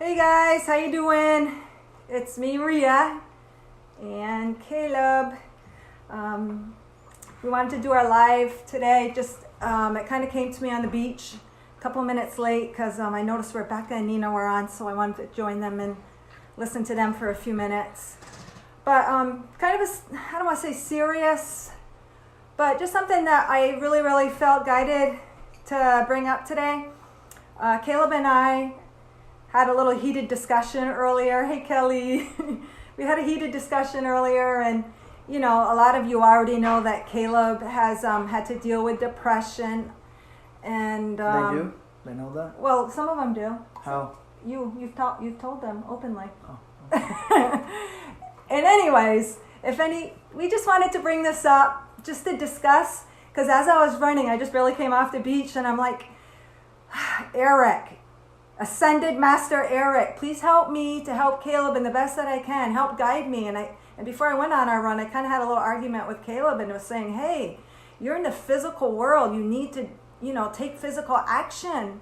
Hey guys, how you doing? It's me, Maria, and Caleb. We wanted to do our live today. Just it kind of came to me on the beach, a couple minutes late because I noticed Rebecca and Nina were on, so I wanted to join them and listen to them for a few minutes. But kind of I don't want to say serious, but just something that I really felt guided to bring up today. Caleb and I had a little heated discussion earlier. Hey, Kelly. We had a heated discussion earlier, and you know, a lot of you already know that Caleb has had to deal with depression, and they do? They know that? Well, some of them do. How? You've told them openly. Oh, okay. And anyways, we just wanted to bring this up just to discuss, because as I was running, I just barely came off the beach, and I'm like, Eric, Ascended Master Eric, please help me to help Caleb in the best that I can. Help guide me. And before I went on our run, I kind of had a little argument with Caleb and was saying, hey, you're in the physical world. You need to, take physical action.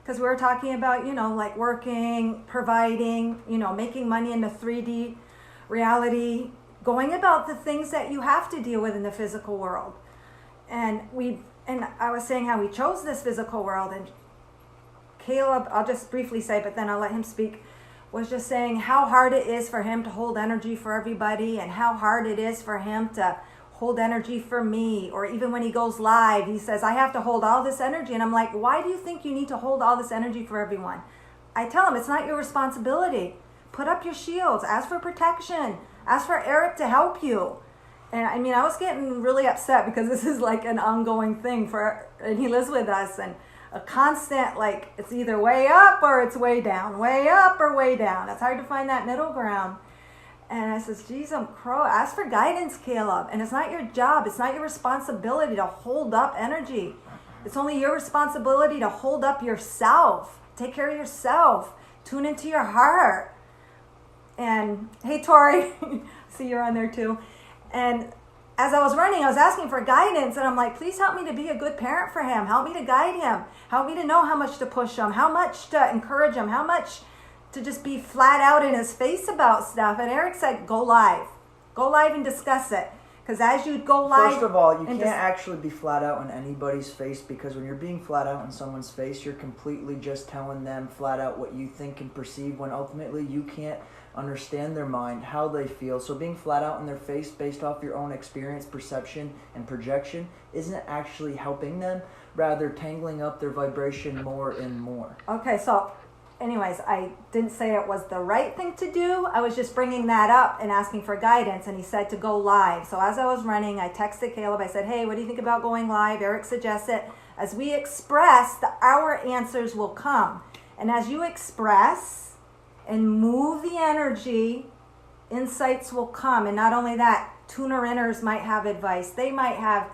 Because we were talking about, like working, providing, making money in the 3D reality, going about the things that you have to deal with in the physical world. And I was saying how we chose this physical world, and Caleb, I'll just briefly say, but then I'll let him speak, was just saying how hard it is for him to hold energy for everybody, and how hard it is for him to hold energy for me. Or even when he goes live, he says, I have to hold all this energy. And I'm like, why do you think you need to hold all this energy for everyone? I tell him, it's not your responsibility. Put up your shields. Ask for protection. Ask for Eric to help you. And I was getting really upset because this is like an ongoing thing and he lives with us, and a constant, like, it's either way up or it's way down, way up or way down. It's hard to find that middle ground. And I says, geez, I'm crow. Ask for guidance, Caleb. And it's not your job. It's not your responsibility to hold up energy. It's only your responsibility to hold up yourself. Take care of yourself. Tune into your heart. And hey, Tori, see you're on there too. And as I was running, I was asking for guidance, and I'm like, please help me to be a good parent for him. Help me to guide him. Help me to know how much to push him, how much to encourage him, how much to just be flat out in his face about stuff. And Eric said, go live. Go live and discuss it. Because as you go live... First of all, you can't actually be flat out in anybody's face, because when you're being flat out in someone's face, you're completely just telling them flat out what you think and perceive, when ultimately you can't understand their mind, how they feel. So being flat out in their face based off your own experience, perception, and projection isn't actually helping them, rather tangling up their vibration more and more. Okay, so anyways, I didn't say it was the right thing to do. I was just bringing that up and asking for guidance, and he said to go live. So as I was running, I texted Caleb. I said, hey, what do you think about going live? Eric suggests it. As we express, our answers will come. And as you express and move the energy, insights will come. And not only that, tuner inners might have advice. They might have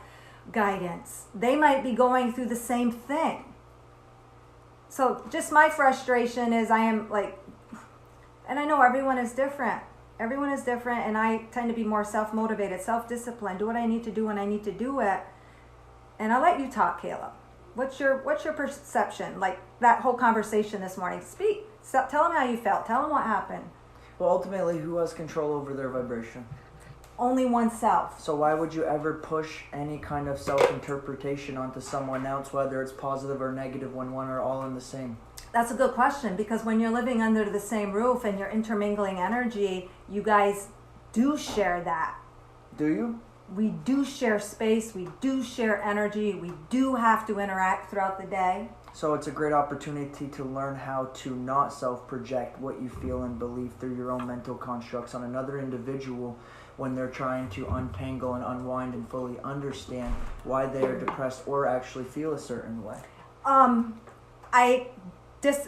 guidance. They might be going through the same thing. So just my frustration is I am like, and I know everyone is different. Everyone is different, and I tend to be more self-motivated, self-disciplined, do what I need to do when I need to do it. And I'll let you talk, Caleb. What's your perception? Like that whole conversation this morning. Speak. So tell them how you felt. Tell them what happened. Well, ultimately, who has control over their vibration? Only oneself. So why would you ever push any kind of self-interpretation onto someone else, whether it's positive or negative, when one are all in the same? That's a good question, because when you're living under the same roof and you're intermingling energy, you guys do share that. Do you? We do share space. We do share energy. We do have to interact throughout the day. So it's a great opportunity to learn how to not self-project what you feel and believe through your own mental constructs on another individual when they're trying to untangle and unwind and fully understand why they are depressed or actually feel a certain way. I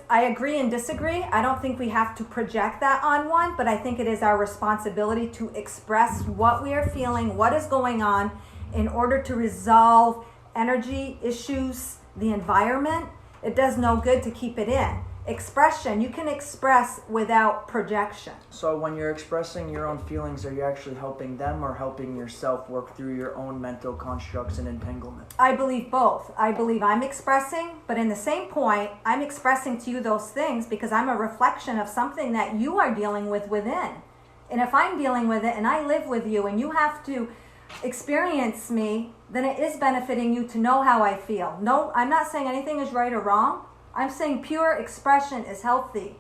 agree and disagree. I don't think we have to project that on one, but I think it is our responsibility to express what we are feeling, what is going on, in order to resolve energy issues, the environment. It does no good to keep it in. expression. You can express without projection. So when you're expressing your own feelings, are you actually helping them or helping yourself work through your own mental constructs and entanglement? I believe both. I believe I'm expressing, but in the same point, I'm expressing to you those things because I'm a reflection of something that you are dealing with within. And if I'm dealing with it and I live with you and you have to experience me, then it is benefiting you to know how I feel. No, I'm not saying anything is right or wrong. I'm saying pure expression is healthy.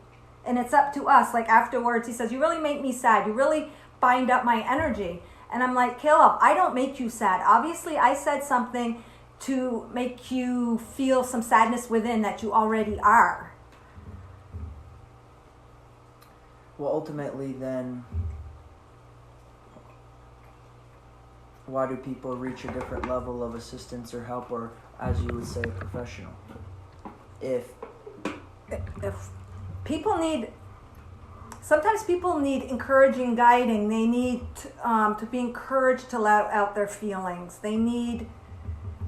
And it's up to us. Like afterwards, he says, you really make me sad. You really bind up my energy. And I'm like, Caleb, I don't make you sad. Obviously, I said something to make you feel some sadness within that you already are. Well, ultimately, then, why do people reach a different level of assistance or help, or as you would say, a professional? If people need, sometimes people need encouraging guiding. They need to be encouraged to let out their feelings. They need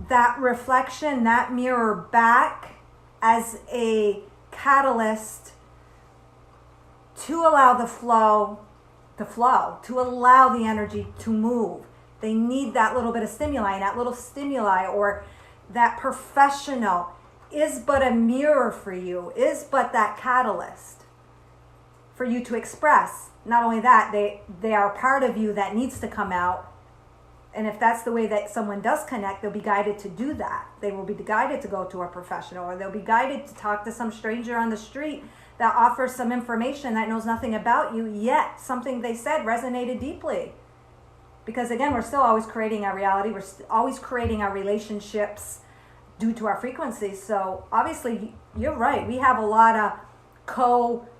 that reflection, that mirror back as a catalyst to allow the flow to flow, to allow the energy to move. They need that little bit of stimuli, and that little stimuli or that professional is but a mirror for you, is but that catalyst for you to express. Not only that, they are part of you that needs to come out. And if that's the way that someone does connect, they'll be guided to do that. They will be guided to go to a professional, or they'll be guided to talk to some stranger on the street that offers some information that knows nothing about you, yet something they said resonated deeply. Because again, we're still always creating our reality. We're always creating our relationships due to our frequencies. So obviously, you're right. We have a lot of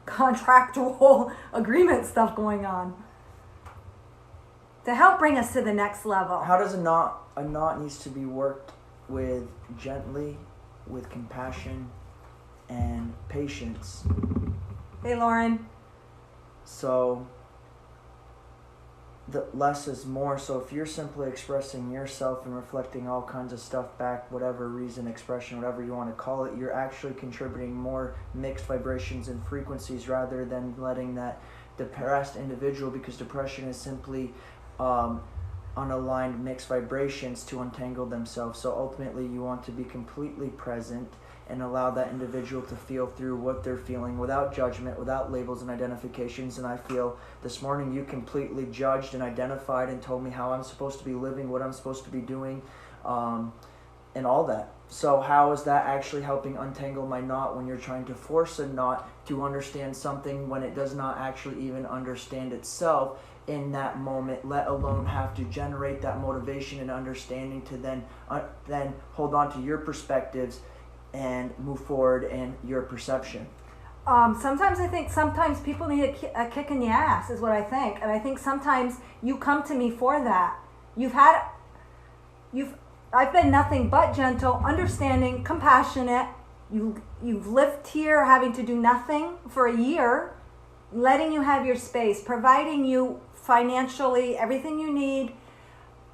contractual agreement stuff going on to help bring us to the next level. How does a knot needs to be worked with gently, with compassion and patience? Hey, Lauren. So the less is more. So if you're simply expressing yourself and reflecting all kinds of stuff back, whatever reason, expression, whatever you want to call it, you're actually contributing more mixed vibrations and frequencies rather than letting that depressed individual, because depression is simply unaligned mixed vibrations, to untangle themselves. So ultimately you want to be completely present and allow that individual to feel through what they're feeling without judgment, without labels and identifications. And I feel this morning you completely judged and identified and told me how I'm supposed to be living, what I'm supposed to be doing, and all that. So how is that actually helping untangle my knot when you're trying to force a knot to understand something when it does not actually even understand itself in that moment, let alone have to generate that motivation and understanding to then hold on to your perspectives and move forward in your perception? Sometimes I think people need a kick in the ass, is what I think. And I think sometimes you come to me for that. I've been nothing but gentle, understanding, compassionate. You've lived here having to do nothing for a year, letting you have your space, providing you financially everything you need,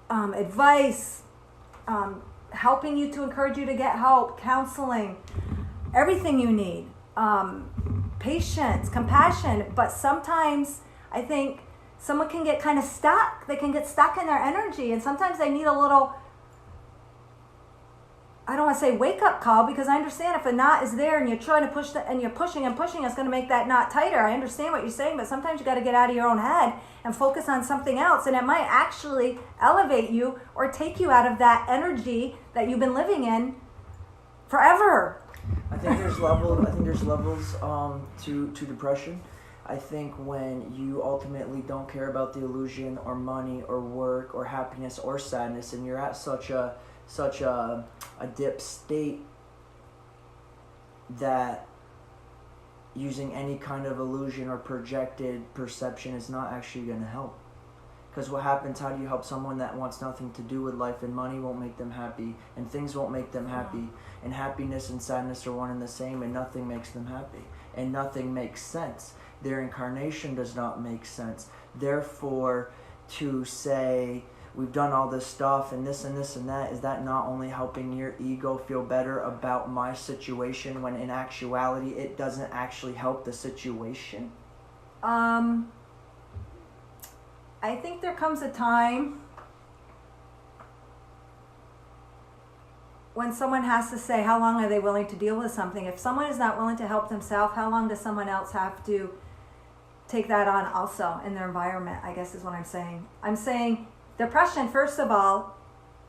advice, helping you to encourage you to get help, counseling, everything you need, patience, compassion. But sometimes I think someone can get kind of stuck. They can get stuck in their energy, and sometimes they need a little, I don't want to say wake up call, because I understand if a knot is there and you're trying to push and you're pushing and pushing, it's going to make that knot tighter. I understand what you're saying, but sometimes you got to get out of your own head and focus on something else, and it might actually elevate you or take you out of that energy that you've been living in forever. I think there's levels to depression. I think when you ultimately don't care about the illusion or money or work or happiness or sadness, and you're at such a dip state that using any kind of illusion or projected perception is not actually going to help. Because what happens, how do you help someone that wants nothing to do with life, and money won't make them happy, and things won't make them happy, and happiness and sadness are one and the same, and nothing makes them happy, and nothing makes sense. Their incarnation does not make sense. Therefore, to say we've done all this stuff and this and this and that. Is that not only helping your ego feel better about my situation when in actuality it doesn't actually help the situation? I think there comes a time when someone has to say how long are they willing to deal with something. If someone is not willing to help themselves, how long does someone else have to take that on also in their environment, I guess is what I'm saying. I'm saying depression, first of all,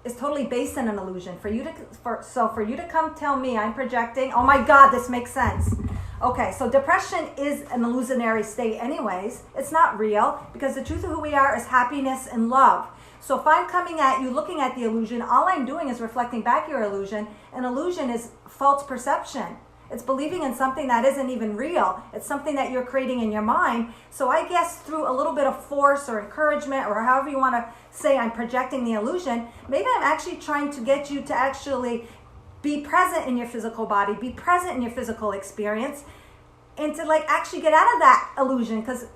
is totally based on an illusion. For you to come tell me I'm projecting, oh my God, this makes sense. Okay, so depression is an illusionary state anyways. It's not real, because the truth of who we are is happiness and love. So if I'm coming at you looking at the illusion, all I'm doing is reflecting back your illusion. An illusion is false perception. It's believing in something that isn't even real. It's something that you're creating in your mind. So I guess through a little bit of force or encouragement, or however you want to say I'm projecting the illusion, maybe I'm actually trying to get you to actually be present in your physical body, be present in your physical experience, and to like actually get out of that illusion, because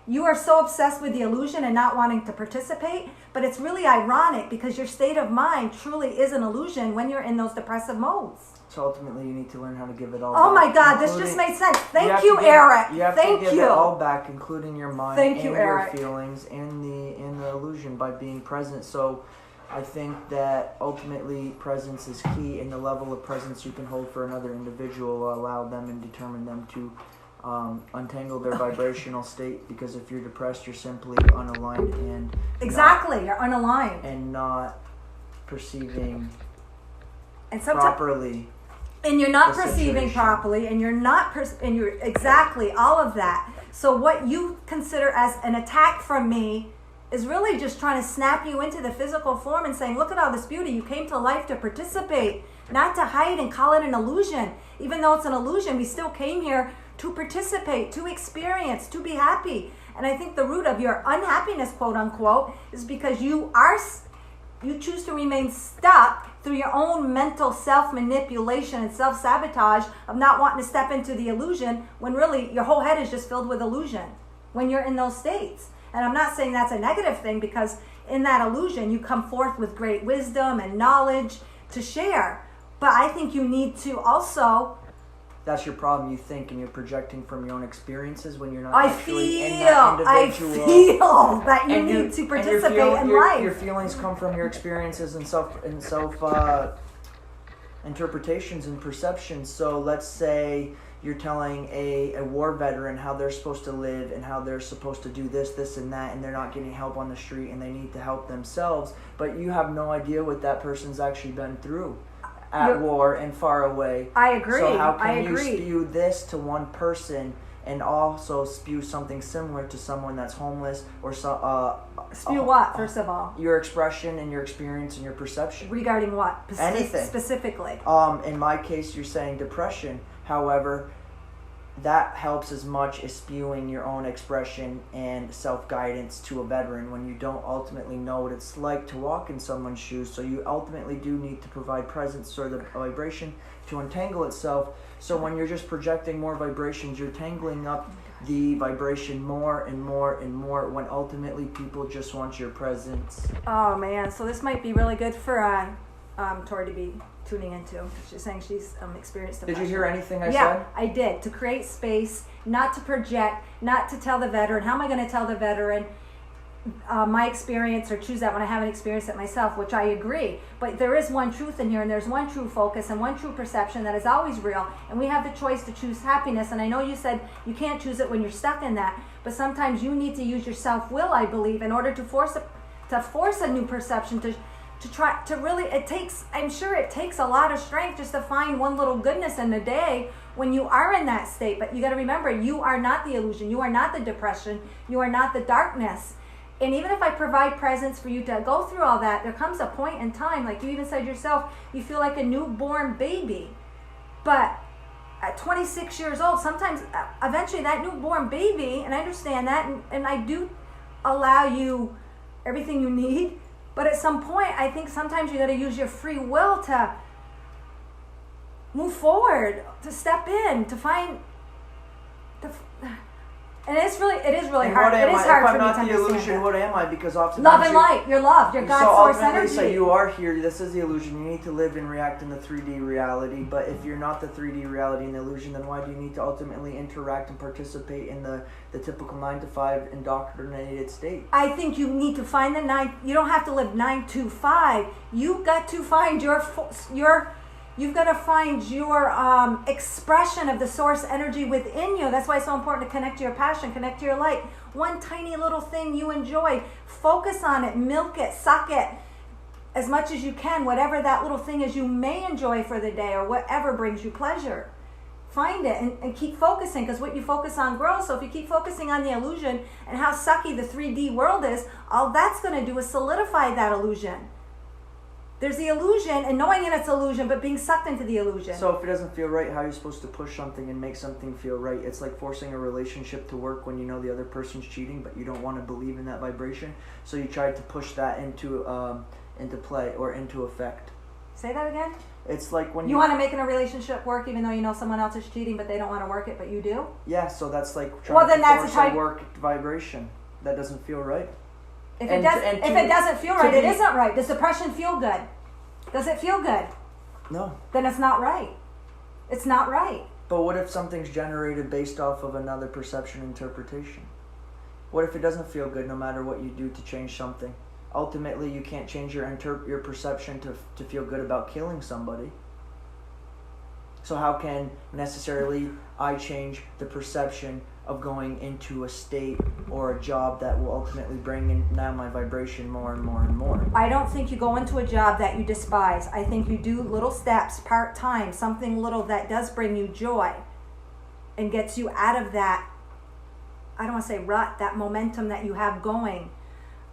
you are so obsessed with the illusion and not wanting to participate. But it's really ironic, because your state of mind truly is an illusion when you're in those depressive modes. So ultimately, you need to learn how to give it all Oh back. my God, this just made sense. Thank you, Eric. You have Thank to give you. it all back, including your mind Thank and you, your Eric. feelings and the illusion, by being present. So I think that ultimately presence is key, and the level of presence you can hold for another individual will allow them and determine them to untangle their vibrational state. Because if you're depressed, you're simply unaligned and You're unaligned and not perceiving and properly. And you're not the perceiving situation. properly, and you're not, and you're exactly all of that. So what you consider as an attack from me is really just trying to snap you into the physical form and saying, look at all this beauty. You came to life to participate, not to hide and call it an illusion. Even though it's an illusion, we still came here to participate, to experience, to be happy. And I think the root of your unhappiness, quote unquote, is because you choose to remain stuck through your own mental self-manipulation and self-sabotage of not wanting to step into the illusion, when really your whole head is just filled with illusion when you're in those states. And I'm not saying that's a negative thing, because in that illusion you come forth with great wisdom and knowledge to share. But I think you need to also... That's your problem. You think and you're projecting from your own experiences when you're not I actually in that individual. feel that you need to participate in life. Your feelings come from your experiences and self interpretations and perceptions. So let's say you're telling a war veteran how they're supposed to live and how they're supposed to do this and that, and they're not getting help on the street and they need to help themselves, but you have no idea what that person's actually been through at war and far away. I agree. So how can you spew this to one person and also spew something similar to someone that's homeless or spew what, first of all? Your expression and your experience and your perception. Regarding what? Anything. Specifically. In my case, you're saying depression. However, that helps as much as spewing your own expression and self-guidance to a veteran when you don't ultimately know what it's like to walk in someone's shoes. So you ultimately do need to provide presence for the vibration to untangle itself. So when you're just projecting more vibrations, you're tangling up the vibration more and more and more, when ultimately people just want your presence. Oh man, so this might be really good for Tori to be tuning into. She's saying she's experienced depression. Did you hear anything I said? Yeah, I did. To create space, not to project, not to tell the veteran. How am I going to tell the veteran my experience, or choose that when I haven't experienced it myself, which I agree. But there is one truth in here, and there's one true focus and one true perception that is always real, and we have the choice to choose happiness. And I know you said you can't choose it when you're stuck in that, but sometimes you need to use your self-will, I believe, in order to force a new perception, to try to really, I'm sure it takes a lot of strength just to find one little goodness in the day when you are in that state. But you got to remember, you are not the illusion, you are not the depression, you are not the darkness. And even if I provide presence for you to go through all that, there comes a point in time, like you even said yourself, you feel like a newborn baby. But at 26 years old, sometimes eventually that newborn baby, and I understand that, and I do allow you everything you need, but at some point, I think sometimes you got to use your free will to move forward, to step in, to find, And it is really And hard. what am It is I? hard If for I'm me not to the understand illusion, that. what am I? Because oftentimes Love and light. You're love. You're God source energy. So you are here. This is the illusion. You need to live and react in the 3D reality. But if you're not the 3D reality and the illusion, then why do you need to ultimately interact and participate in the typical 9 to 5 indoctrinated state? I think you need to find the 9. You don't have to live 9 to 5. You've got to find You've got to find your expression of the source energy within you. That's why it's so important to connect to your passion, connect to your light. One tiny little thing you enjoy, focus on it, milk it, suck it as much as you can. Whatever that little thing is you may enjoy for the day or whatever brings you pleasure. Find it and keep focusing, because what you focus on grows. So if you keep focusing on the illusion and how sucky the 3D world is, all that's going to do is solidify that illusion. There's the illusion and knowing that it's illusion, but being sucked into the illusion. So if it doesn't feel right, how are you supposed to push something and make something feel right? It's like forcing a relationship to work when you know the other person's cheating, but you don't want to believe in that vibration. So you try to push that into play or into effect. Say that again? It's like when you want to make a relationship work even though you know someone else is cheating, but they don't want to work it, but you do? Yeah, so that's like trying to force a work vibration. That doesn't feel right. If it doesn't feel right, it isn't right. Does depression feel good? Does it feel good? No. Then it's not right. It's not right. But what if something's generated based off of another perception interpretation? What if it doesn't feel good no matter what you do to change something? Ultimately, you can't change your perception to feel good about killing somebody. So how can necessarily I change the perception of going into a state or a job that will ultimately bring in now my vibration more and more and more? I don't think you go into a job that you despise. I think you do little steps, part-time, something little that does bring you joy and gets you out of that, I don't want to say rut, that momentum that you have going.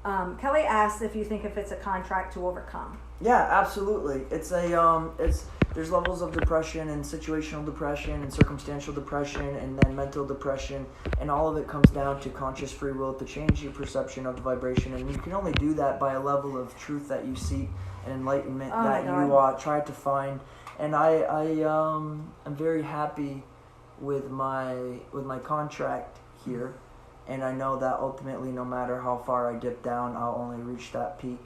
Kelly asked if you think if it's a contract to overcome. Yeah, absolutely. There's levels of depression and situational depression and circumstantial depression and then mental depression, and all of it comes down to conscious free will to change your perception of the vibration, and you can only do that by a level of truth that you seek and enlightenment that you try to find. And I'm very happy with my contract here, and I know that ultimately no matter how far I dip down, I'll only reach that peak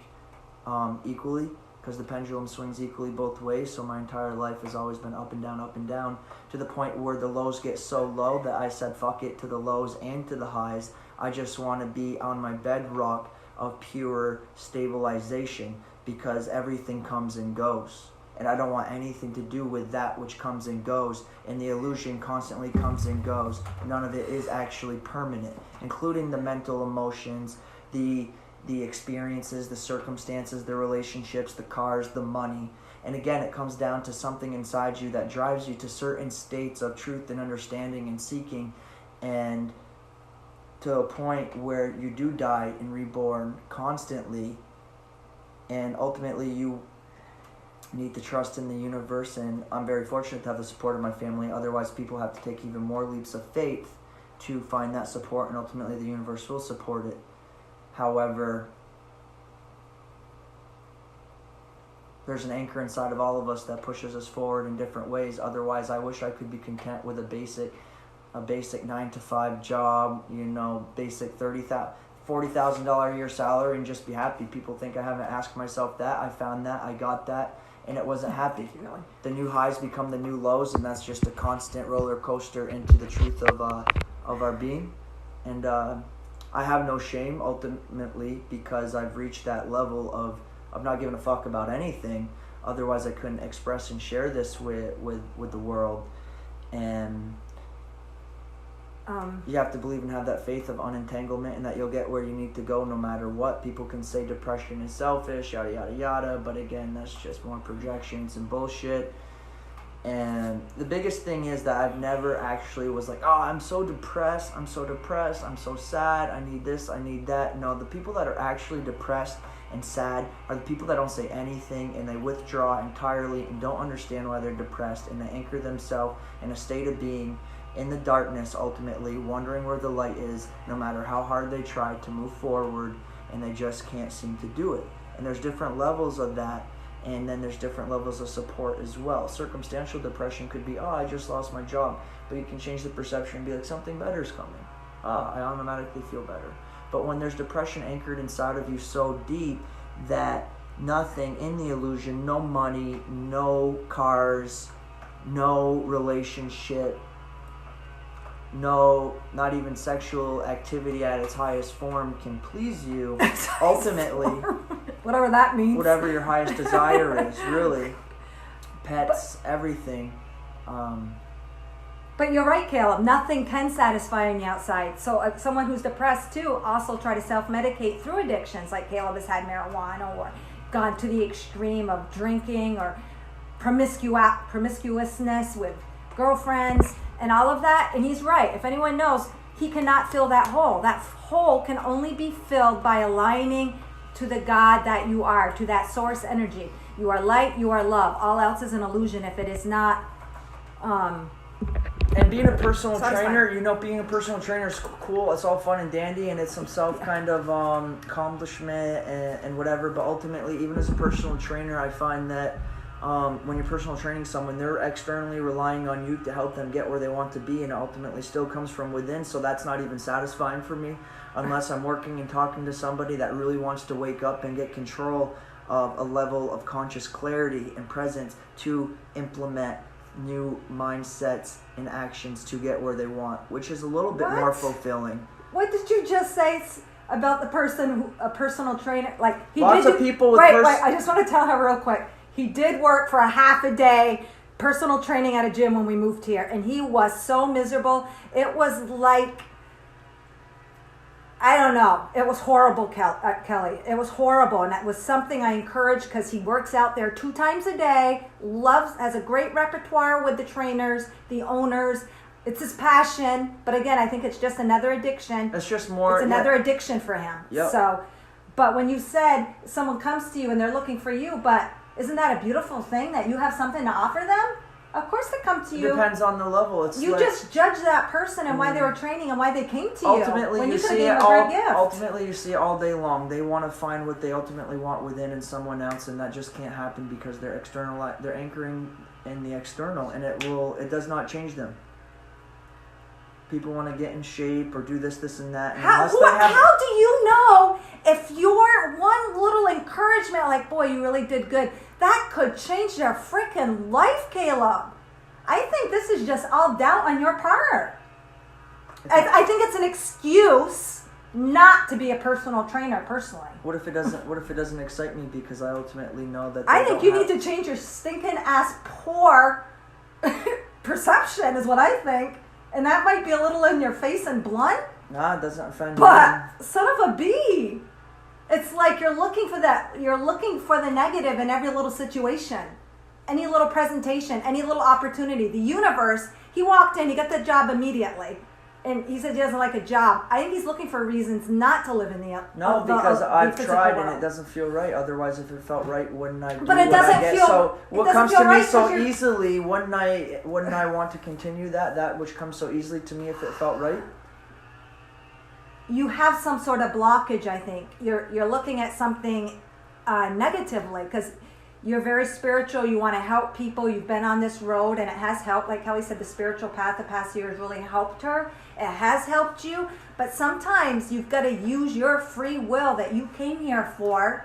equally, because the pendulum swings equally both ways. So my entire life has always been up and down, to the point where the lows get so low that I said fuck it to the lows and to the highs. I just want to be on my bedrock of pure stabilization, because everything comes and goes, and I don't want anything to do with that which comes and goes, and the illusion constantly comes and goes. None of it is actually permanent, including the mental emotions, the experiences, the circumstances, the relationships, the cars, the money. And again, it comes down to something inside you that drives you to certain states of truth and understanding and seeking, and to a point where you do die and reborn constantly, and ultimately you need to trust in the universe. And I'm very fortunate to have the support of my family. Otherwise, people have to take even more leaps of faith to find that support, and ultimately the universe will support it. However, there's an anchor inside of all of us that pushes us forward in different ways. Otherwise, I wish I could be content with a basic 9-to-5 job, basic $40,000 a year salary, and just be happy. People think I haven't asked myself that. I found that, I got that, and it wasn't happy. The new highs become the new lows, and that's just a constant roller coaster into the truth of our being. And I have no shame ultimately, because I've reached that level of not giving a fuck about anything. Otherwise, I couldn't express and share this with the world. And you have to believe and have that faith of unentanglement, and that you'll get where you need to go no matter what. People can say depression is selfish, yada yada yada, but again, that's just more projections and bullshit. And the biggest thing is that I've never actually was like, oh, I'm so depressed, I'm so sad, I need this, I need that. No, the people that are actually depressed and sad are the people that don't say anything, and they withdraw entirely and don't understand why they're depressed, and they anchor themselves in a state of being in the darkness, ultimately wondering where the light is, no matter how hard they try to move forward, and they just can't seem to do it. And there's different levels of that. And then there's different levels of support as well. Circumstantial depression could be, oh, I just lost my job. But you can change the perception and be like, something better is coming. I automatically feel better. But when there's depression anchored inside of you so deep that nothing in the illusion, no money, no cars, no relationship, no, not even sexual activity at its highest form can please you, ultimately, whatever that means, whatever your highest desire is, really, pets, everything. But you're right, Caleb. Nothing can satisfy on the outside. So someone who's depressed too also try to self-medicate through addictions, like Caleb has had marijuana or gone to the extreme of drinking or promiscuousness with girlfriends and all of that. And he's right. If anyone knows, he cannot fill that hole. That hole can only be filled by aligning to the God that you are, to that source energy. You are light, you are love. All else is an illusion if it is not... And being a personal trainer, being a personal trainer is cool. It's all fun and dandy, and it's some self kind of accomplishment and whatever. But ultimately, even as a personal trainer, I find that when you're personal training someone, they're externally relying on you to help them get where they want to be, and it ultimately still comes from within. So that's not even satisfying for me unless I'm working and talking to somebody that really wants to wake up and get control of a level of conscious clarity and presence to implement new mindsets and actions to get where they want, which is a little bit more fulfilling. What did you just say about the person, a personal trainer? Like lots of people with wait, I just want to tell her real quick. He did work for a half a day personal training at a gym when we moved here, and he was so miserable. It was like, I don't know. It was horrible, Kelly. It was horrible, and that was something I encourage because he works out there 2 times a day, has a great repertoire with the trainers, the owners. It's his passion, but again, I think it's just another addiction. It's just more... It's another addiction for him. Yep. So, but when you said someone comes to you and they're looking for you, but isn't that a beautiful thing that you have something to offer them? Of course they come to you. It depends on the level. It's you just judge that person and why they were training and why they came to you. Ultimately, you see it all day long. They want to find what they ultimately want within in someone else, and that just can't happen because they're anchoring in the external, and it does not change them. People want to get in shape or do this, and that. And how do you know if your one little encouragement, like, boy, you really did good, that could change their freaking life, Caleb? I think this is just all doubt on your part. I think it's an excuse not to be a personal trainer, personally. What if it doesn't excite me because I ultimately know that... I think you need to change your stinking ass poor perception, is what I think. And that might be a little in your face and blunt. Nah, it doesn't offend me. But son of a bee. It's like you're looking for that. You're looking for the negative in every little situation. Any little presentation, any little opportunity. The universe, he walked in, he got the job immediately. And he said he doesn't like a job. I think he's looking for reasons not to live in the No, because I've tried and it doesn't feel right. Otherwise, if it felt right, wouldn't I do but it doesn't feel. So what comes to me so easily, wouldn't I want to continue that which comes so easily to me if it felt right? You have some sort of blockage, I think. You're looking at something negatively because you're very spiritual. You want to help people. You've been on this road and it has helped. Like Kelly said, the spiritual path the past years really helped her. It has helped you. But sometimes you've got to use your free will that you came here for.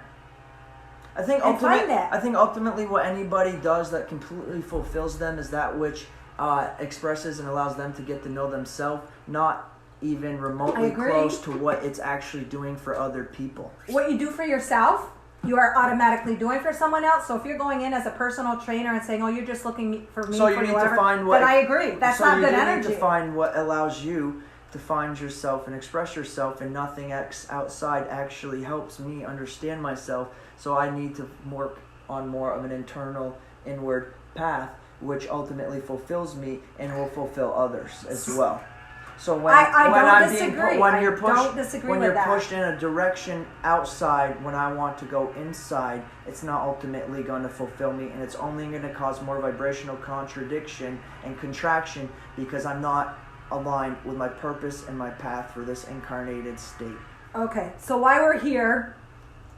I think ultimately what anybody does that completely fulfills them is that which expresses and allows them to get to know themselves, not even remotely close to what it's actually doing for other people. What you do for yourself, you are automatically doing for someone else. So if you're going in as a personal trainer and saying, "Oh, you're just looking for me," so you need to find what. Then I agree. That's not good energy. So you need to find what allows you to find yourself and express yourself, and nothing outside actually helps me understand myself. So I need to work on more of an internal, inward path, which ultimately fulfills me and will fulfill others as well. So when you're pushed in a direction outside, when I want to go inside, it's not ultimately going to fulfill me, and it's only going to cause more vibrational contradiction and contraction because I'm not aligned with my purpose and my path for this incarnated state. Okay, so why we're here,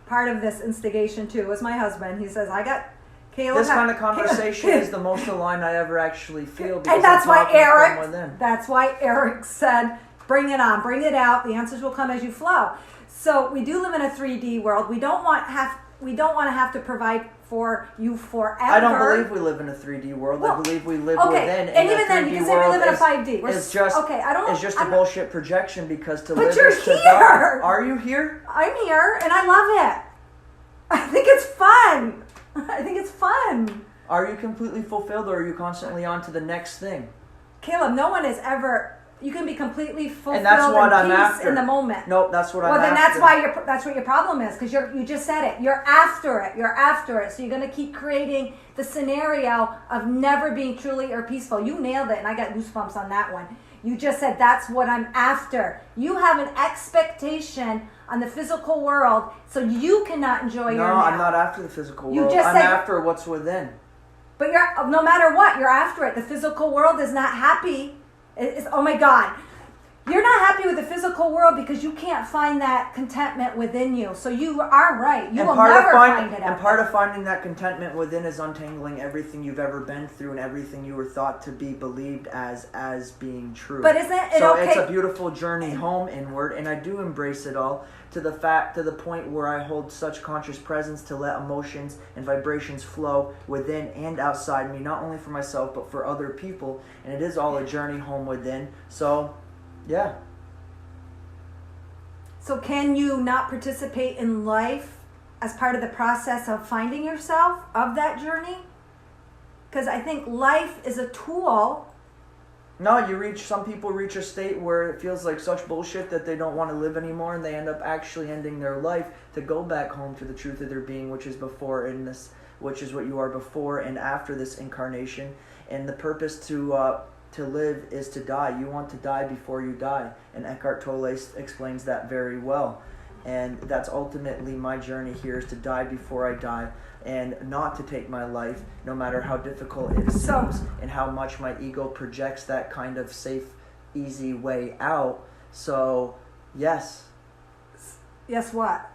part of this instigation too, was my husband. He says, I got Caleb. This kind of conversation is the most aligned I ever actually feel. And that's why Eric said, Bring it on, bring it out. The answers will come as you flow. So we do live in a 3D world. We don't want to have to provide for you forever. I don't believe we live in a 3D world. Well, I believe we live okay, within. and even then, you can say we live in a 5D. It's just a bullshit projection because to but live you're is to here. die. Are you here? I'm here, and I love it. I think it's fun. I think it's fun. Are you completely fulfilled, or are you constantly on to the next thing? Caleb, no one is ever. You can be completely fulfilled and that's what I'm peace after. in the moment. Nope, that's what I'm after. Well, then that's what your problem is, because you just said it. You're after it. You're after it. So you're going to keep creating the scenario of never being truly or peaceful. You nailed it, and I got goosebumps on that one. You just said that's what I'm after. You have an expectation on the physical world, so you cannot enjoy your now. No, I'm not after the physical world. I'm after what's within. But no matter what, you're after it. The physical world is not happy. Oh my God. You're not happy with the physical world because you can't find that contentment within you. So you are right. You will never find it out. And part of finding that contentment within is untangling everything you've ever been through and everything you were thought to be believed as being true. But isn't it so okay? It's a beautiful journey home inward, and I do embrace it all to the point where I hold such conscious presence to let emotions and vibrations flow within and outside me, not only for myself but for other people. And it is all a journey home within. So yeah. So can you not participate in life as part of the process of finding yourself, of that journey? Because I think life is a tool. No, some people reach a state where it feels like such bullshit that they don't want to live anymore, and they end up actually ending their life to go back home to the truth of their being, which is which is what you are before and after this incarnation. And the purpose to live is to die. You want to die before you die. And Eckhart Tolle explains that very well. And that's ultimately my journey here, is to die before I die and not to take my life, no matter how difficult it seems and how much my ego projects that kind of safe, easy way out. So, yes. Yes, what?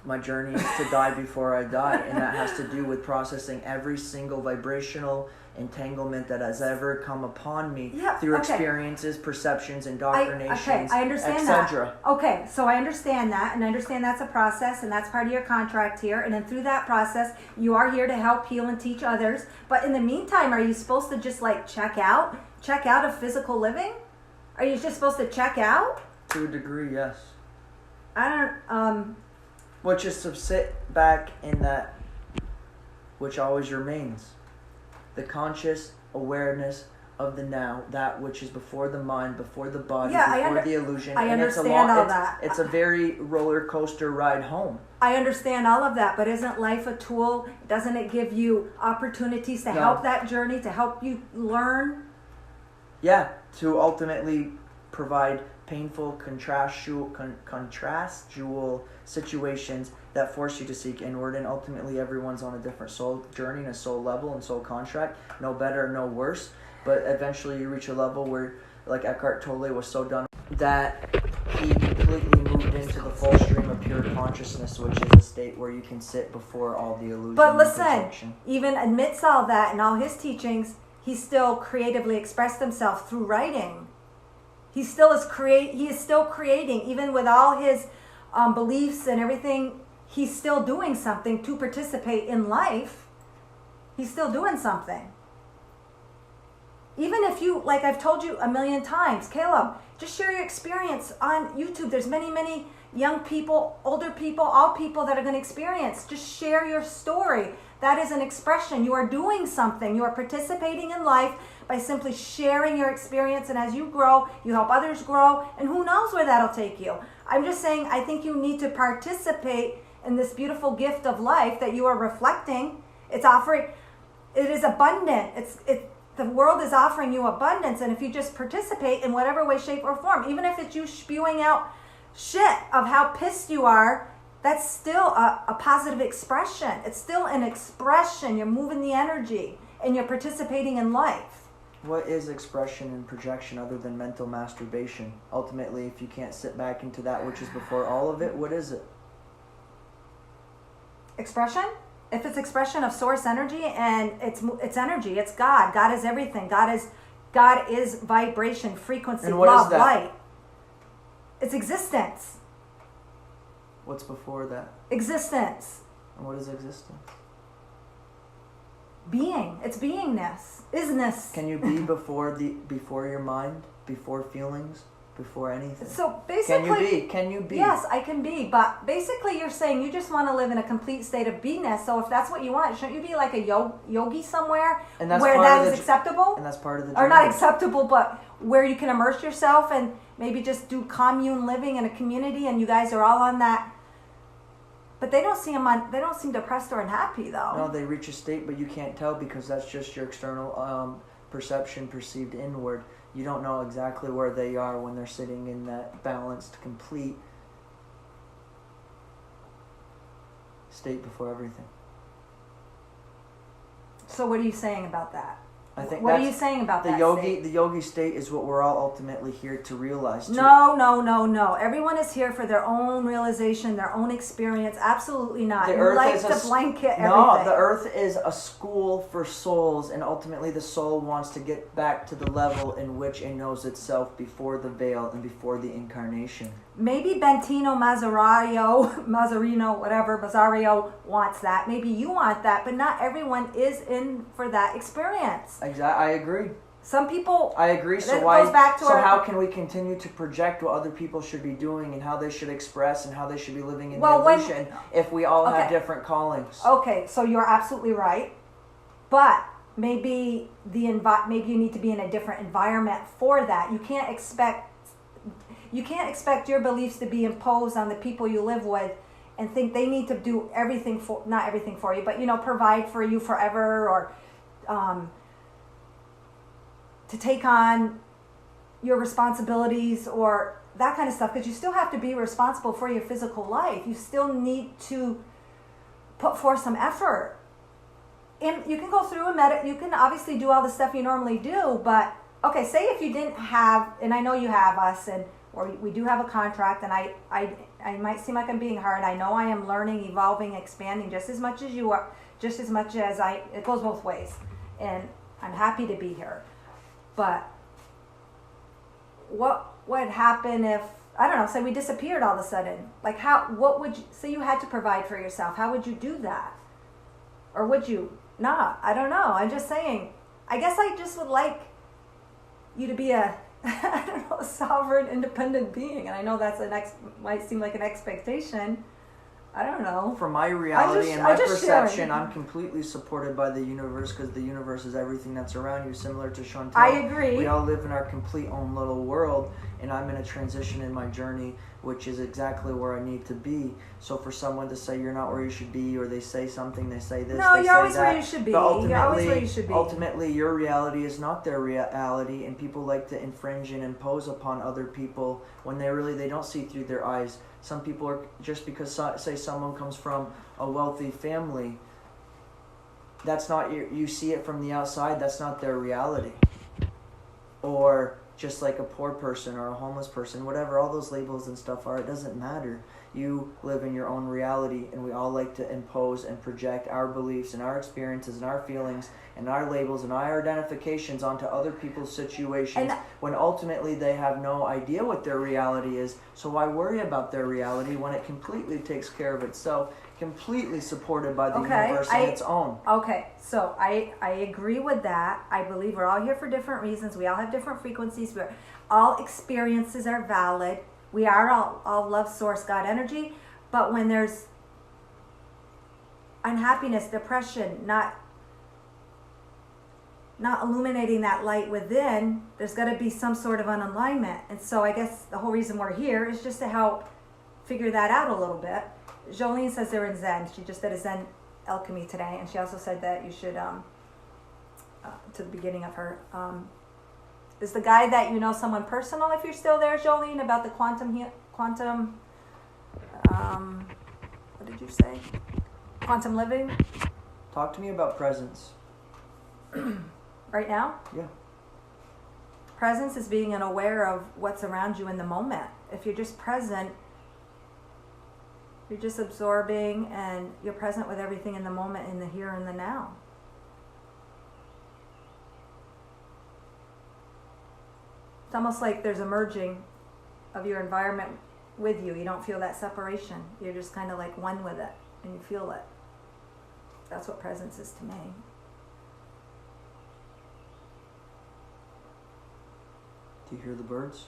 My journey is to die before I die, and that has to do with processing every single vibrational entanglement that has ever come upon me through experiences, perceptions, indoctrinations, I understand etc. that. Okay, so I understand that, and I understand that's a process, and that's part of your contract here. And then through that process, you are here to help heal and teach others. But in the meantime, are you supposed to just check out of physical living? Are you just supposed to check out? To a degree, yes. I don't. Which is to sit back in that which always remains. The conscious awareness of the now, that which is before the mind, before the body, before the illusion. I understand all that. It's a very roller coaster ride home. I understand all of that, but isn't life a tool? Doesn't it give you opportunities to help that journey, to help you learn? Yeah, to ultimately provide painful, contrastual situations that force you to seek inward, and ultimately everyone's on a different soul journey and a soul level and soul contract, no better, no worse, but eventually you reach a level where, like Eckhart Tolle was so done that he completely moved into the full stream of pure consciousness, which is a state where you can sit before all the illusion. But listen, even amidst all that and all his teachings, he still creatively expressed himself through writing. He is still creating, even with all his beliefs and everything. He's still doing something to participate in life. He's still doing something. Even if you, like I've told you a million times, Caleb, just share your experience on YouTube. There's many, many young people, older people, all people that are going to experience. Just share your story. That is an expression. You are doing something. You are participating in life by simply sharing your experience. And as you grow, you help others grow. And who knows where that'll take you. I'm just saying, I think you need to participate in this beautiful gift of life that you are reflecting. It's offering, it is abundant. The world is offering you abundance. And if you just participate in whatever way, shape, or form, even if it's you spewing out shit of how pissed you are, that's still a positive expression. It's still an expression. You're moving the energy and you're participating in life. What is expression and projection other than mental masturbation? Ultimately, if you can't sit back into that which is before all of it, what is it? Expression? If it's expression of source energy, and it's energy, it's God. God is everything. God is vibration, frequency, and what love, is that? light. It's existence. What's before that? Existence. And what is existence? Being. It's beingness. Isness. Can you be before your mind, before feelings, before anything? So basically, Can you be? Yes, I can be. But basically, you're saying you just want to live in a complete state of beingness. So if that's what you want, shouldn't you be like a yogi somewhere And that's where part that of is acceptable? And that's part of the Or journey. not acceptable, but where you can immerse yourself and maybe just do commune living in a community, and you guys are all on that. But they don't seem depressed or unhappy though. No, they reach a state, but you can't tell because that's just your external perception perceived inward. You don't know exactly where they are when they're sitting in that balanced, complete state before everything. So what are you saying about that? I think What are you saying about that state? The yogi state is what we're all ultimately here to realize. No. Everyone is here for their own realization, their own experience. Absolutely not. You like to blanket everything. No, the earth is a school for souls, and ultimately the soul wants to get back to the level in which it knows itself before the veil and before the incarnation. Maybe Bentino Mazzario wants that. Maybe you want that, but not everyone is in for that experience. Exactly, I agree. Some people. I agree. So how can we continue to project what other people should be doing and how they should express and how they should be living in the illusion if we all have different callings? Okay, so you're absolutely right, but maybe maybe you need to be in a different environment for that. You can't expect your beliefs to be imposed on the people you live with and think they need to do everything not everything for you, but provide for you forever, or to take on your responsibilities or that kind of stuff, because you still have to be responsible for your physical life. You still need to put forth some effort. And you can go through and you can obviously do all the stuff you normally do, but okay, say if you didn't have, and I know you have us, or we do have a contract, and I might seem like I'm being hard. I know I am learning, evolving, expanding just as much as you are, just as much as it goes both ways. And I'm happy to be here. But what would happen if, I don't know, say we disappeared all of a sudden? Like what would you, say you had to provide for yourself, how would you do that? Or would you not? I don't know. I'm just saying, I guess I just would like you to be a sovereign, independent being. And I know that's might seem like an expectation. I don't know. For my reality and my perception, I'm completely supported by the universe, because the universe is everything that's around you, similar to Chantal. I agree. We all live in our complete own little world, and I'm in a transition in my journey, which is exactly where I need to be. So for someone to say you're not where you should be, or they say something, they say this, no, they you're say always that, where you should be. You're always where you should be. Ultimately, your reality is not their reality, and people like to infringe and impose upon other people when they don't see through their eyes. Some people are, just because, say someone comes from a wealthy family, that's not, you see it from the outside, that's not their reality. Or just like a poor person or a homeless person, whatever all those labels and stuff are, it doesn't matter. You live in your own reality, and we all like to impose and project our beliefs and our experiences and our feelings and our labels and our identifications onto other people's situations, when ultimately they have no idea what their reality is. So why worry about their reality when it completely takes care of itself, completely supported by the universe on its own? Okay, so I agree with that. I believe we're all here for different reasons. We all have different frequencies. All experiences are valid. We are all love, source, God energy. But when there's unhappiness, depression, not illuminating that light within, there's got to be some sort of an alignment. And so I guess the whole reason we're here is just to help figure that out a little bit. Jolene says they're in Zen. She just did a Zen alchemy today, and she also said that you should, to the beginning of her, is the guy that you know someone personal, if you're still there, Jolene, about the quantum, what did you say? Quantum living? Talk to me about presence. Right now? Yeah. Presence is being unaware of what's around you in the moment. If you're just present, you're just absorbing, and you're present with everything in the moment, in the here and the now. It's almost like there's a merging of your environment with you. You don't feel that separation. You're just kind of like one with it, and you feel it. That's what presence is to me. Do you hear the birds?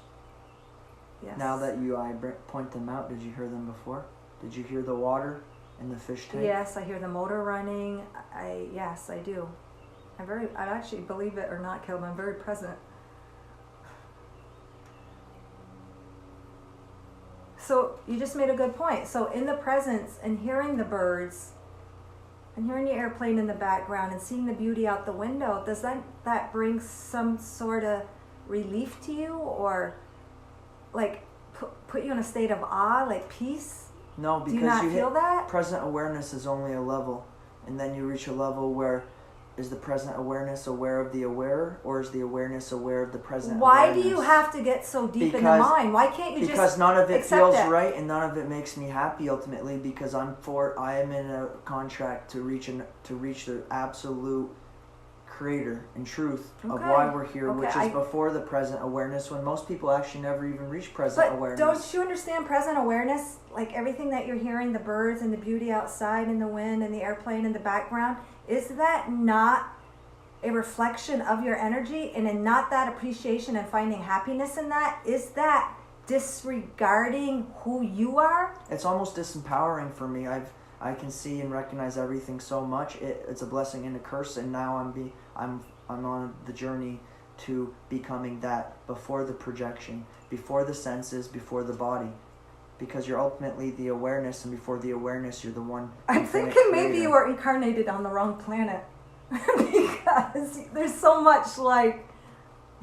Yes. Now that I point them out, did you hear them before? Did you hear the water in the fish tank? Yes, I hear the motor running. Yes, I do. I actually, believe it or not, Caleb, I'm very present. So you just made a good point. So in the presence and hearing the birds and hearing the airplane in the background and seeing the beauty out the window, does that bring some sort of relief to you, or like put you in a state of awe, like peace? No, because do you not feel that? Present awareness is only a level, and then you reach a level where is the present awareness aware of the aware, or is the awareness aware of the present Why awareness? do you have to get so deep in the mind? Why can't you just Because none of it accept feels it? right, and none of it makes me happy ultimately, because I am in a contract to reach the absolute creator and truth of why we're here, which is before the present awareness, when most people actually never even reach present awareness. Don't you understand present awareness? Like everything that you're hearing, the birds and the beauty outside and the wind and the airplane in the background, is that not a reflection of your energy, and in not that appreciation and finding happiness in that? Is that disregarding who you are? It's almost disempowering for me. I can see and recognize everything so much. It's a blessing and a curse, and now I'm on the journey to becoming that before the projection, before the senses, before the body. Because you're ultimately the awareness, and before the awareness, you're the one. I'm thinking maybe you were incarnated on the wrong planet. Because there's so much like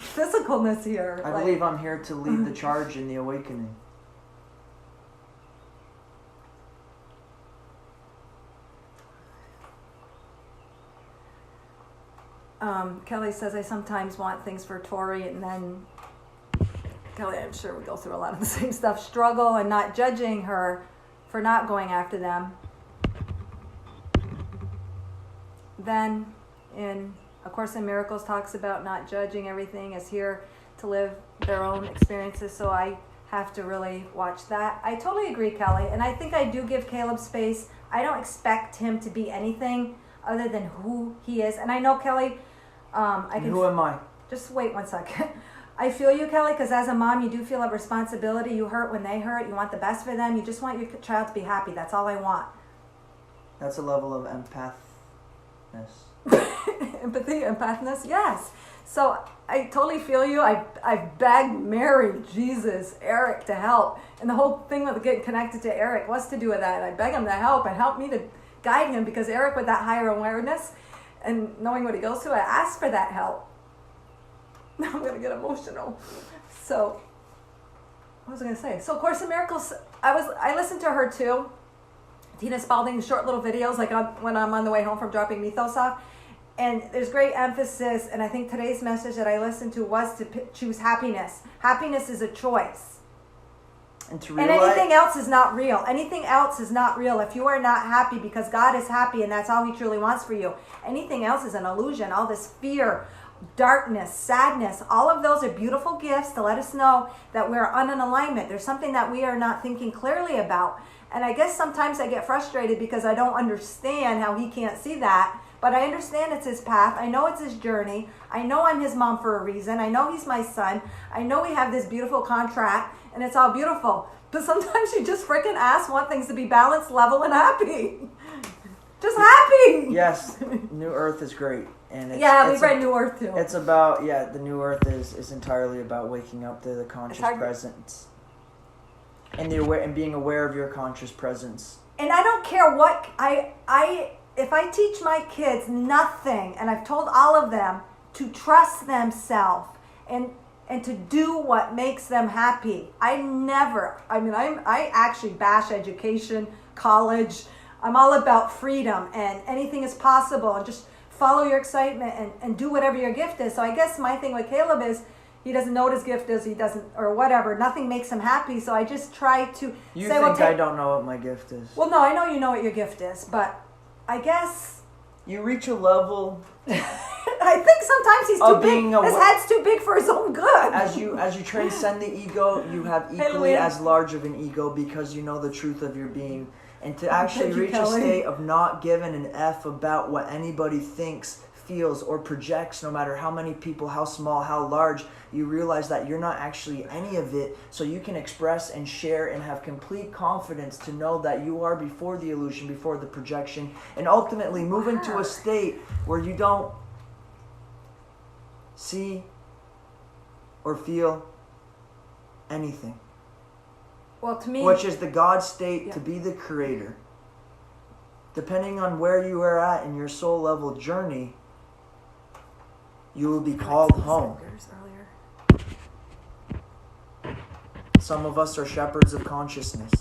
physicalness here. I believe I'm here to lead the charge in the awakening. Kelly says, I sometimes want things for Tori, and then Kelly, I'm sure we go through a lot of the same stuff, struggle and not judging her for not going after them. Then in A Course in Miracles talks about not judging, everything is here to live their own experiences, so I have to really watch that. I totally agree, Kelly, and I think I do give Caleb space. I don't expect him to be anything other than who he is, and I know, Kelly, Who am I? Just wait 1 second. I feel you, Kelly, because as a mom, you do feel a responsibility. You hurt when they hurt. You want the best for them. You just want your child to be happy. That's all I want. That's a level of empathness. Empathy, empathness, yes. So I totally feel you. I begged Mary, Jesus, Eric to help. And the whole thing with getting connected to Eric was to do with that. I beg him to help and help me to guide him, because Eric, with that higher awareness and knowing what he goes through, I asked for that help. Now I'm going to get emotional. So, what was I going to say? So, Course in Miracles, I listened to her too. Tina Spalding's short little videos, like when I'm on the way home from dropping Mythos off. And there's great emphasis, and I think today's message that I listened to was to choose happiness. Happiness is a choice. And anything else is not real. Anything else is not real. If you are not happy because God is happy and that's all he truly wants for you, anything else is an illusion. All this fear, darkness, sadness, all of those are beautiful gifts to let us know that we're on an alignment. There's something that we are not thinking clearly about. And I guess sometimes I get frustrated because I don't understand how he can't see that. But I understand it's his path. I know it's his journey. I know I'm his mom for a reason. I know he's my son. I know we have this beautiful contract and it's all beautiful. But sometimes you just freaking want things to be balanced, level, and happy. Just happy. Yes, New Earth is great. And we read New Earth too. It's about, the New Earth is entirely about waking up to the conscious presence. And being aware of your conscious presence. And I don't care what, if I teach my kids nothing, and I've told all of them to trust themselves and to do what makes them happy. I actually bash education, college. I'm all about freedom and anything is possible, and just follow your excitement and do whatever your gift is. So I guess my thing with Caleb is he doesn't know what his gift is, he doesn't, or whatever. Nothing makes him happy, so I just try to I don't know what my gift is. Well, no, I know you know what your gift is, but I guess... You reach a level I think sometimes he's too big. His head's too big for his own good. As you transcend the ego, you have equally as large of an ego because you know the truth of your being. And to actually reach a state of not giving an F about what anybody thinks, feels, or projects, no matter how many people, how small, how large, you realize that you're not actually any of it, so you can express and share and have complete confidence to know that you are before the illusion, before the projection, and ultimately move into a state where you don't see or feel anything. Well, to me, which is the God state, to be the creator. Depending on where you are at in your soul level journey, you will be called home. Some of us are shepherds of consciousness.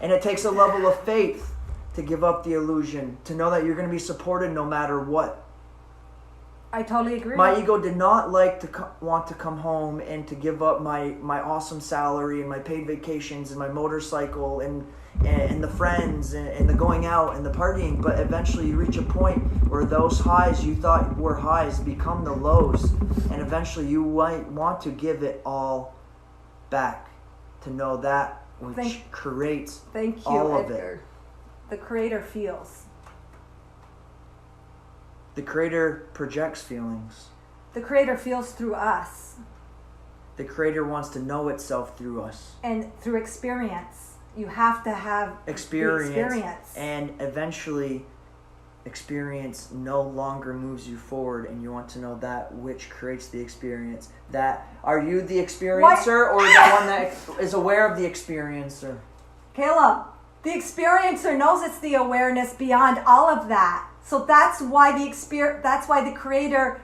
And it takes a level of faith to give up the illusion, to know that you're going to be supported no matter what. I totally agree. My ego did not like to want to come home and to give up my awesome salary and my paid vacations and my motorcycle and the friends and the going out and the partying. But eventually you reach a point where those highs you thought were highs become the lows. And eventually you want to give it all back to know that which creates all of it. The creator feels. The creator projects feelings. The creator feels through us. The creator wants to know itself through us. And through experience. You have to have experience. And eventually, experience no longer moves you forward, and you want to know that which creates the experience. That are you the experiencer or the one that is aware of the experiencer? Caleb, the experiencer knows it's the awareness beyond all of that. So that's why the creator,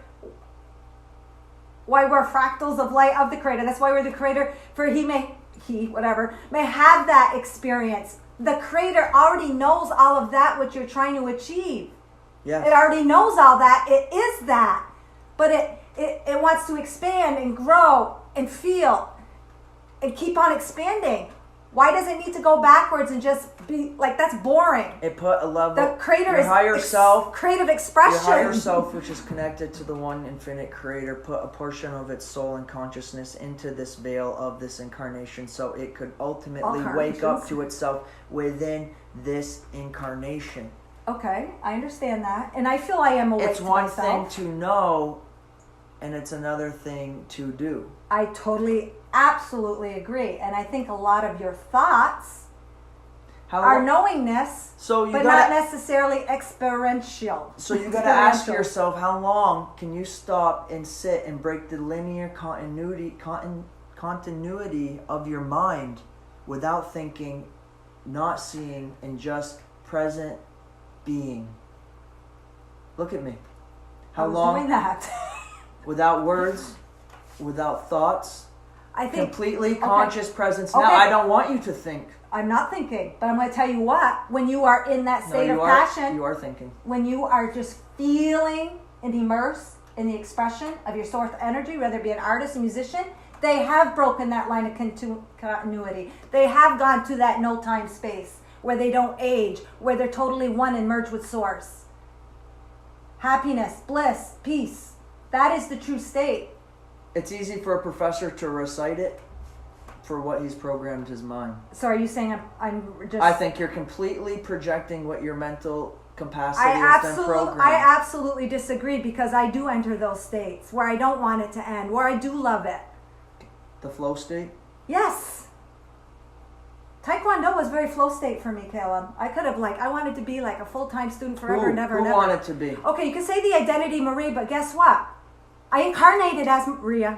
why we're fractals of light of the creator. That's why we're the creator, for he may have that experience. The creator already knows all of that what you're trying to achieve. Yes. It already knows all that. It is that. But it wants to expand and grow and feel and keep on expanding. Why does it need to go backwards and just be like, that's boring? It put a level. The creator your is higher self, creative expression. Your higher self, which is connected to the one infinite creator, put a portion of its soul and consciousness into this veil of this incarnation so it could ultimately wake up to itself within this incarnation. Okay, I understand that. And I feel I am awake to myself. It's one thing to know, and it's another thing to do. I totally, absolutely agree. And I think a lot of your thoughts are knowingness, but not necessarily experiential. So you got to ask yourself, how long can you stop and sit and break the linear continuity of your mind without thinking, not seeing, and just present being? Look at me. How long? Doing that. Without words, without thoughts, I think completely conscious presence. Now, I don't want you to think. I'm not thinking, but I'm going to tell you what, when you are in that state of passion, you are thinking. When you are just feeling and immersed in the expression of your source energy, whether it be an artist, a musician, they have broken that line of continuity. They have gone to that no time space where they don't age, where they're totally one and merge with source. Happiness, bliss, peace. That is the true state. It's easy for a professor to recite it for what he's programmed his mind. So are you saying I'm just... I think you're completely projecting what your mental capacity has been programmed. I absolutely disagree, because I do enter those states where I don't want it to end, where I do love it. The flow state? Yes. Taekwondo was very flow state for me, Caleb. I could have I wanted to be like a full-time student forever, never. Who wanted to be? Okay, you can say the identity Marie, but guess what? I incarnated as Marie. I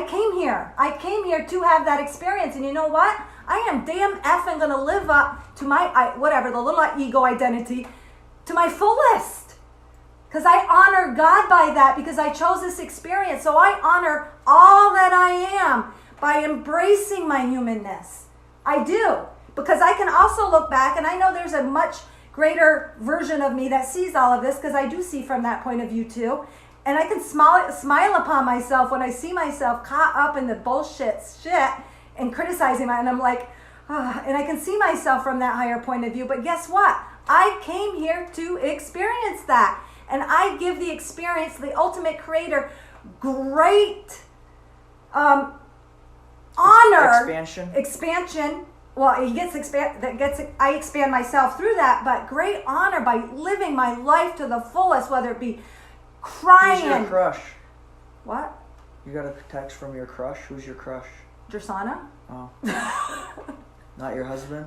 came here to have that experience. And you know what? I am damn effing going to live up to my, the little ego identity to my fullest. Because I honor God by that, because I chose this experience. So I honor all that I am by embracing my humanness. I do. Because I can also look back, and I know there's a much greater version of me that sees all of this, because I do see from that point of view too. And I can smile upon myself when I see myself caught up in the bullshit shit and criticizing and I'm like, and I can see myself from that higher point of view. But guess what? I came here to experience that. And I give the experience, the ultimate creator, great honor. Expansion. Well, he gets I expand myself through that, but great honor by living my life to the fullest, whether it be crying. Who's your crush? What? You got a text from your crush? Who's your crush? Drasana. Oh. Not your husband?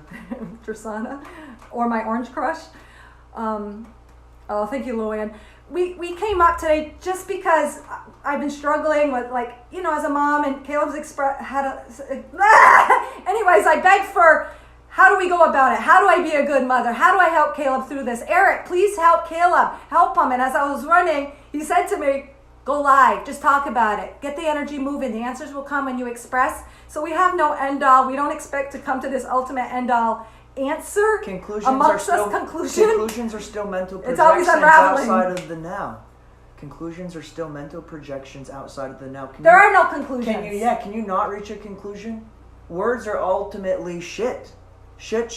Drasana. Or my orange crush. Oh, thank you, Luann. We came up today just because I've been struggling with, like, you know, as a mom, and Caleb's anyways, I begged for, how do we go about it? How do I be a good mother? How do I help Caleb through this? Eric, please help Caleb. Help him. And as I was running, he said to me, go live. Just talk about it. Get the energy moving. The answers will come when you express. So we have no end all. We don't expect to come to this ultimate end all answer. Conclusions are still mental projections it's always unraveling. Outside of the now. Conclusions are still mental projections outside of the now. There are no conclusions. Can you not reach a conclusion? Words are ultimately shit. Shit.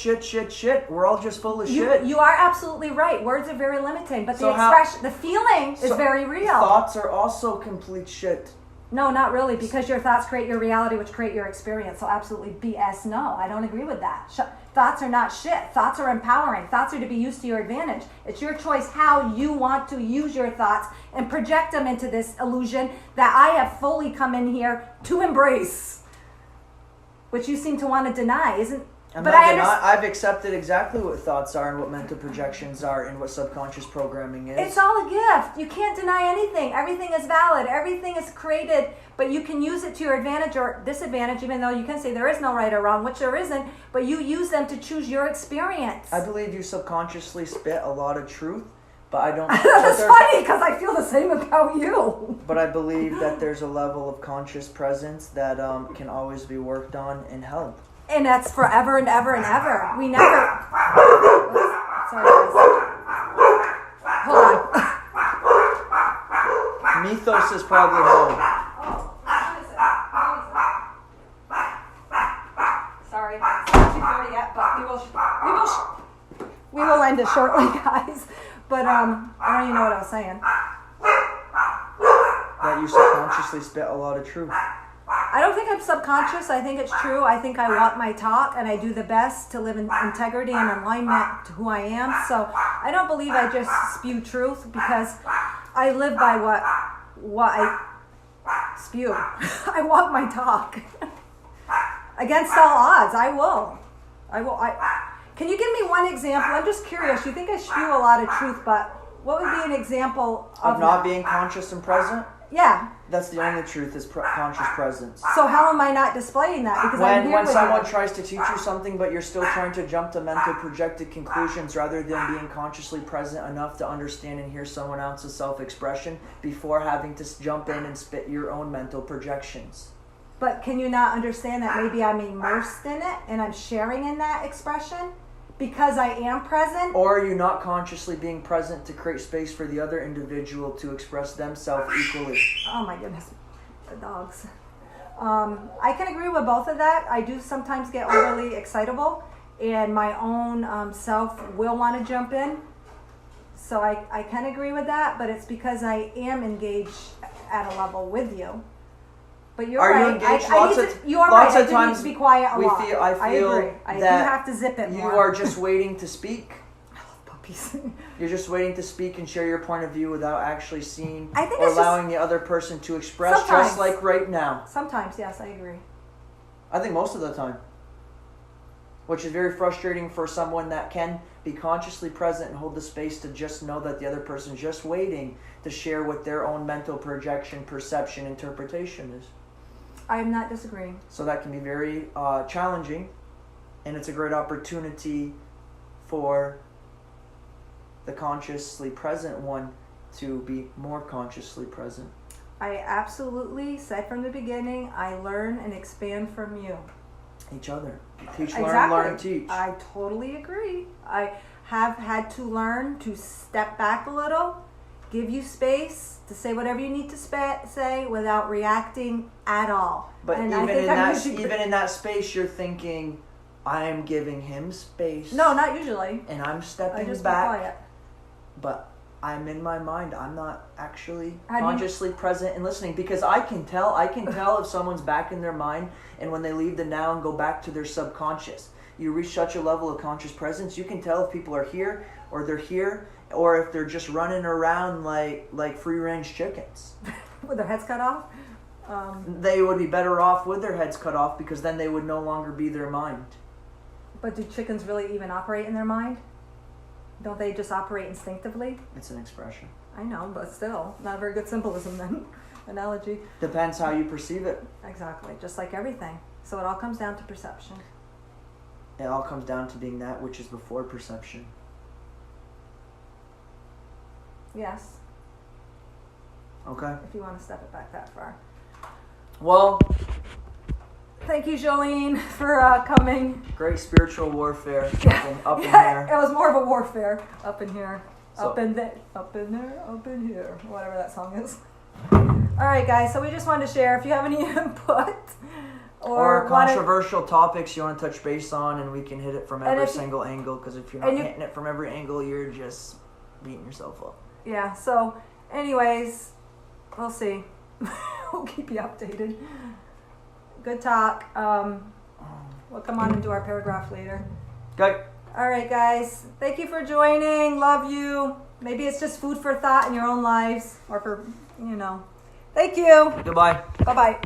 We're all just full of shit. You are absolutely right. Words are very limiting, but the feeling is very real. Thoughts are also complete shit. No, not really, because your thoughts create your reality, which create your experience. So absolutely BS, no. I don't agree with that. Thoughts are not shit. Thoughts are empowering. Thoughts are to be used to your advantage. It's your choice how you want to use your thoughts and project them into this illusion that I have fully come in here to embrace, which you seem to want to deny, isn't? I've accepted exactly what thoughts are and what mental projections are and what subconscious programming is. It's all a gift. You can't deny anything. Everything is valid. Everything is created, but you can use it to your advantage or disadvantage, even though you can say there is no right or wrong, which there isn't, but you use them to choose your experience. I believe you subconsciously spit a lot of truth, but I don't... That's funny, because I feel the same about you. But I believe that there's a level of conscious presence that can always be worked on and held. And that's forever and ever and ever. We never... Oops, sorry, guys. Hold on. Mythos is probably home. Oh, what is it? Sorry, it's not 2:30 yet, but we will end it shortly, guys. But I don't even know what I was saying. That you subconsciously spit a lot of truth. I don't think I'm subconscious. I think it's true. I think I walk my talk, and I do the best to live in integrity and alignment to who I am. So I don't believe I just spew truth, because I live by what I spew. I walk my talk. Against all odds, I will. Can you give me one example? I'm just curious. You think I spew a lot of truth, but what would be an example of not being conscious and present? Yeah. That's the only truth, is conscious presence. So how am I not displaying that? Because when someone tries to teach you something, but you're still trying to jump to mental projected conclusions rather than being consciously present enough to understand and hear someone else's self-expression before having to jump in and spit your own mental projections. But can you not understand that maybe I'm immersed in it and I'm sharing in that expression because I am present? Or are you not consciously being present to create space for the other individual to express themselves equally? Oh my goodness, the dogs. I can agree with both of that. I do sometimes get overly excitable, and my own self will want to jump in. So I can agree with that, but it's because I am engaged at a level with you. But you're right. You engaged? You are right. I do need to be quiet a lot. I feel agree. I do have to zip it more. You are just waiting to speak. I love puppies. You're just waiting to speak and share your point of view without actually seeing or allowing the other person to express, sometimes. just like right now. Sometimes, yes, I agree. I think most of the time. Which is very frustrating for someone that can be consciously present and hold the space to just know that the other person's just waiting to share what their own mental projection, perception, interpretation is. I am not disagreeing. So that can be very challenging, and it's a great opportunity for the consciously present one to be more consciously present. I absolutely said from the beginning, I learn and expand from you. Each other. Teach, exactly. learn, teach. I totally agree. I have had to learn to step back a little, give you space to say whatever you need to say without reacting at all. But even in that space, you're thinking, I am giving him space. No, not usually. And I'm I stepping just back. be quiet. But I'm in my mind. I'm not actually How do you- consciously present and listening, because I can tell if someone's back in their mind, and when they leave the now and go back to their subconscious. You reach such a level of conscious presence, you can tell if people are here or they're here, or if they're just running around like free-range chickens. With their heads cut off? They would be better off with their heads cut off, because then they would no longer be their mind. But do chickens really even operate in their mind? Don't they just operate instinctively? It's an expression. I know, but still, not a very good symbolism then. Analogy. Depends how you perceive it. Exactly, just like everything. So it all comes down to perception. It all comes down to being that which is before perception. Yes, Okay? if you want to step it back that far. Well, Thank you, Jolene, for coming. great spiritual warfare up in Yeah, it here. was more of a warfare up in here. So- Up in there, up in there, up in here. Whatever that song is. All right, guys, so we just wanted to share. If you have any input Or wanna- controversial topics you want to touch base on, and we can hit it from And every if you- single angle, because if you're and not you- hitting it from every angle, you're just beating yourself up. Yeah, so anyways, we'll see. We'll keep you updated. Good talk. We'll come on and do our paragraph later. Okay. All right, guys. Thank you for joining. Love you. Maybe it's just food for thought in your own lives, or for, Thank you. Goodbye. Bye-bye.